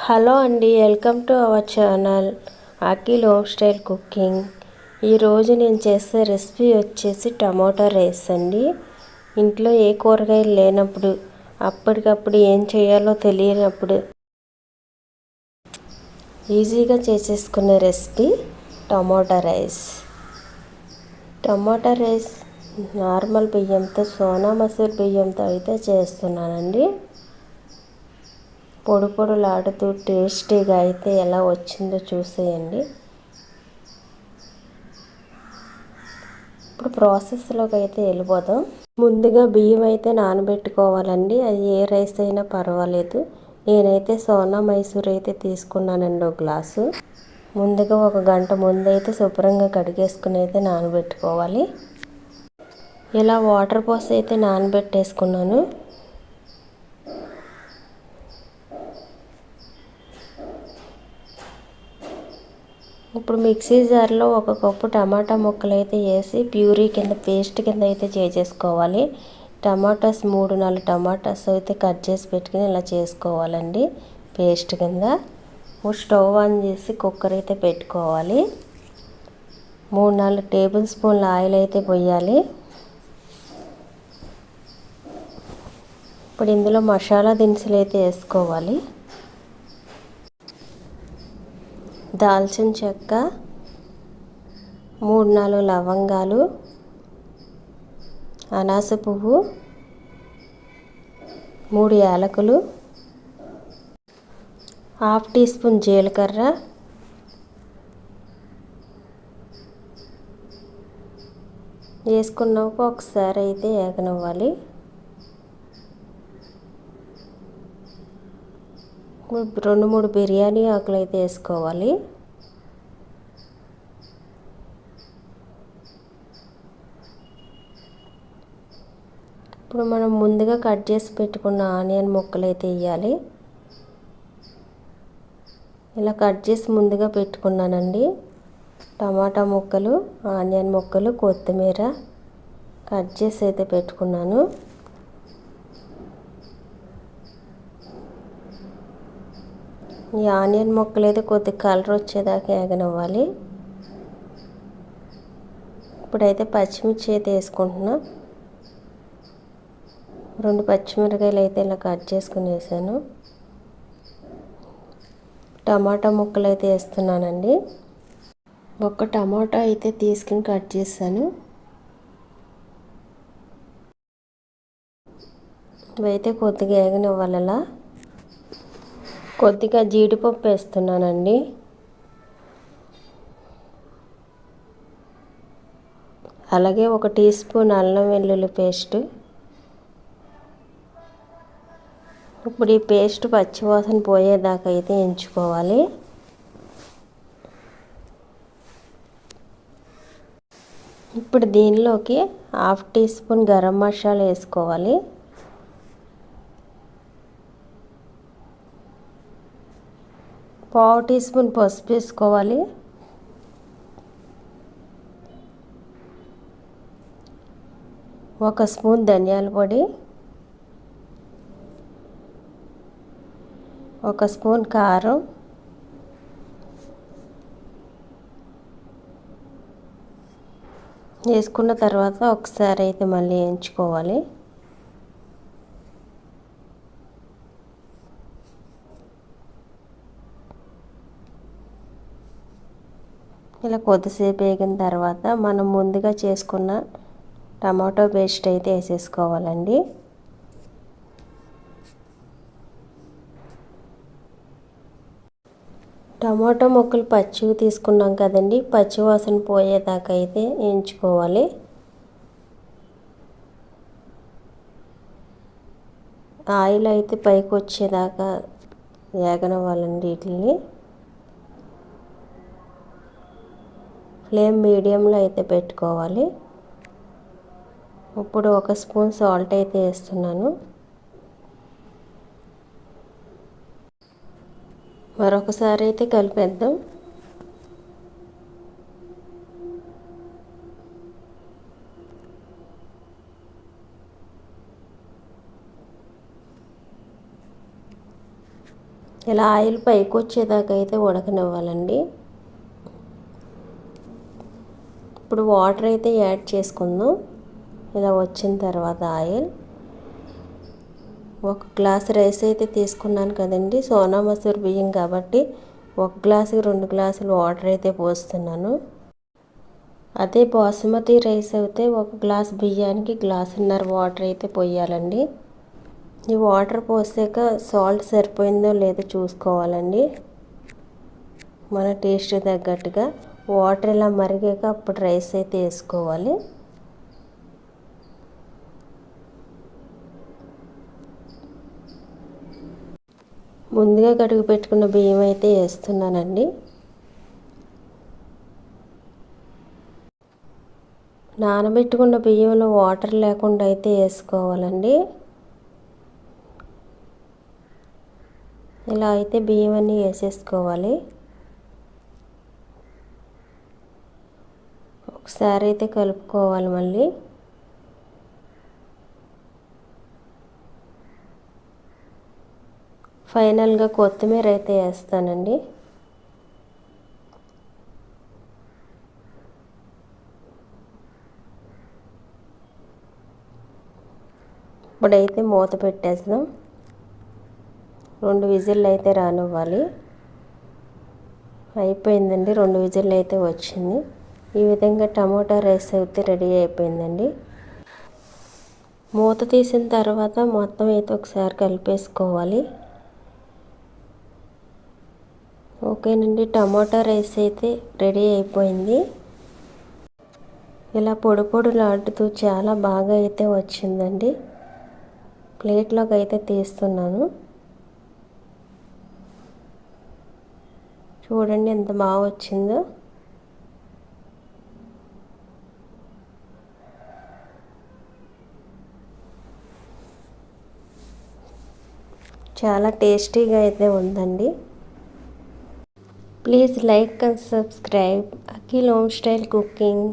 Hello అండి, welcome to our channel Akhil home style cooking. ఈరోజు నేను చేసే రెసిపీ వచ్చేసి టమాటా రైస్ అండి. ఇంట్లో ఏ కూరగాయలు లేనప్పుడు, అప్పటికప్పుడు ఏం చేయాలో తెలియనప్పుడు ఈజీగా చేసేసుకునే రెసిపీ టమాటా రైస్. టమాటా రైస్ నార్మల్ బియ్యంతో, సోనా మసూర్ బియ్యంతో అయితే చేస్తున్నానండి. పొడి పొడులాడుతూ టేస్టీగా అయితే ఎలా వచ్చిందో చూసేయండి. ఇప్పుడు ప్రాసెస్లోకి అయితే వెళ్ళిపోదాం. ముందుగా బియ్యం అయితే నానబెట్టుకోవాలండి. అది ఏ రైస్ అయినా పర్వాలేదు. నేనైతే సోనా మైసూర్ అయితే తీసుకున్నానండి ఒక గ్లాసు. ముందుగా ఒక గంట ముందు అయితే శుభ్రంగా కడిగేసుకుని అయితే నానబెట్టుకోవాలి. ఇలా వాటర్ పోసి అయితే నానబెట్టేసుకున్నాను. ఇప్పుడు మిక్సీ జార్లో ఒక కప్పు టమాటా ముక్కలు అయితే వేసి ప్యూరీ కింద, పేస్ట్ కింద అయితే చేసేసుకోవాలి. టమాటాస్ 3-4 టమాటాస్ అయితే కట్ చేసి పెట్టుకుని ఇలా చేసుకోవాలండి పేస్ట్ కింద. స్టవ్ ఆన్ చేసి కుక్కర్ అయితే పెట్టుకోవాలి. 3-4 టేబుల్ స్పూన్ల ఆయిల్ అయితే పోయాలి. ఇప్పుడు ఇందులో మసాలా దినుసులు అయితే వేసుకోవాలి. దాల్చిన చెక్క, 3-4 లవంగాలు, అనాస పువ్వు, 3 యాలకులు, హాఫ్ టీ స్పూన్ జీలకర్ర, వేసుకున్నాక ఒకసారి అయితే వేగనివ్వాలి. 2-3 బిర్యానీ ఆకులు అయితే వేసుకోవాలి. ఇప్పుడు మనం ముందుగా కట్ చేసి పెట్టుకున్న ఆనియన్ ముక్కలు అయితే వేయాలి. ఇలా కట్ చేసి ముందుగా పెట్టుకున్నానండి. టమాటా ముక్కలు, ఆనియన్ ముక్కలు, కొత్తిమీర కట్ చేసి అయితే పెట్టుకున్నాను. ఈ ఆనియన్ ముక్కలు అయితే కొద్దిగా కలర్ వచ్చేదాకా వేగనివ్వాలి. ఇప్పుడైతే పచ్చిమిర్చి అయితే వేసుకుంటున్నా. 2 పచ్చిమిరకాయలు అయితే ఇలా కట్ చేసుకుని వేసాను. టమాటా ముక్కలు అయితే వేస్తున్నానండి. ఒక టమాటా అయితే తీసుకుని కట్ చేశాను. ఇవైతే కొద్దిగా వేగనివ్వాలి. అలా కొద్దిగా జీడిపప్పు వేస్తున్నానండి. అలాగే 1 టీ స్పూన్ అల్లం వెల్లుల్లి పేస్ట్. ఇప్పుడు ఈ పేస్ట్ పచ్చివాసన పోయేదాకా అయితే ఎంచుకోవాలి. ఇప్పుడు దీనిలోకి half teaspoon garam masala వేసుకోవాలి. పావు టీ స్పూన్ పసుపు వేసుకోవాలి. ఒక స్పూన్ ధనియాల పొడి, 1 స్పూన్ కారం, వేసుకున్న తర్వాత ఒకసారి అయితే మళ్ళీ వేయించుకోవాలి. ఇలా కొద్దిసేపు వేగిన తర్వాత మనం ముందుగా చేసుకున్న టమాటో పేస్ట్ అయితే వేసేసుకోవాలండి. టమాటో ముక్కలు పచ్చివి తీసుకున్నాం కదండి, పచ్చివాసన పోయేదాకా అయితే వేయించుకోవాలి. ఆయిల్ అయితే పైకి వచ్చేదాకా వేగనివ్వాలండి. వీటిని ఫ్లేమ్ మీడియంలో అయితే పెట్టుకోవాలి. ఇప్పుడు 1 స్పూన్ సాల్ట్ అయితే వేస్తున్నాను. మరొకసారి అయితే కలిపేద్దాం. ఇలా ఆయిల్ పైకి వచ్చేదాకా అయితే ఉడకనివ్వాలండి. ఇప్పుడు వాటర్ అయితే యాడ్ చేసుకుందాం. ఇలా వచ్చిన తర్వాత ఆయిల్, 1 గ్లాస్ రైస్ అయితే తీసుకున్నాను కదండి, సోనా మసూర్ బియ్యం కాబట్టి 1 గ్లాసుకి 2 గ్లాసులు వాటర్ అయితే పోస్తున్నాను. అదే బాసుమతి రైస్ అయితే 1 గ్లాస్ బియ్యానికి 1.5 గ్లాసున్నర వాటర్ అయితే పోయాలండి. ఈ వాటర్ పోసాక సాల్ట్ సరిపోయిందో లేదో చూసుకోవాలండి. మన టేస్ట్ తగ్గట్టుగా వాటర్ ఇలా మరిగాక అప్పుడు రైస్ అయితే వేసుకోవాలి. ముందుగా కడుగు పెట్టుకున్న బియ్యం అయితే వేస్తున్నానండి. నానబెట్టుకున్న బియ్యంలో వాటర్ లేకుండా అయితే వేసుకోవాలండి. ఇలా అయితే బియ్యం అన్నీ వేసేసుకోవాలి. ఒకసారి అయితే కలుపుకోవాలి. మళ్ళీ ఫైనల్గా కొత్తిమీర అయితే వేస్తానండి. ఇప్పుడైతే మూత పెట్టేద్దాం. 2 విజిల్లు అయితే రానివ్వాలి. అయిపోయిందండి, 2 విజిల్లు అయితే వచ్చింది. ఈ విధంగా టమోటా రైస్ అయితే రెడీ అయిపోయిందండి. మూత తీసిన తర్వాత మొత్తం అయితే ఒకసారి కలిపేసుకోవాలి. ఓకేనండి, టమోటా రైస్ అయితే రెడీ అయిపోయింది. ఇలా పొడి పొడిలాడుతూ చాలా బాగా అయితే వచ్చిందండి. ప్లేట్లోకి అయితే తీస్తున్నాను. చూడండి ఎంత బాగా వచ్చిందో. చాలా టేస్టీగా అయితే ఉందండి. Please like and subscribe Akhil home style cooking.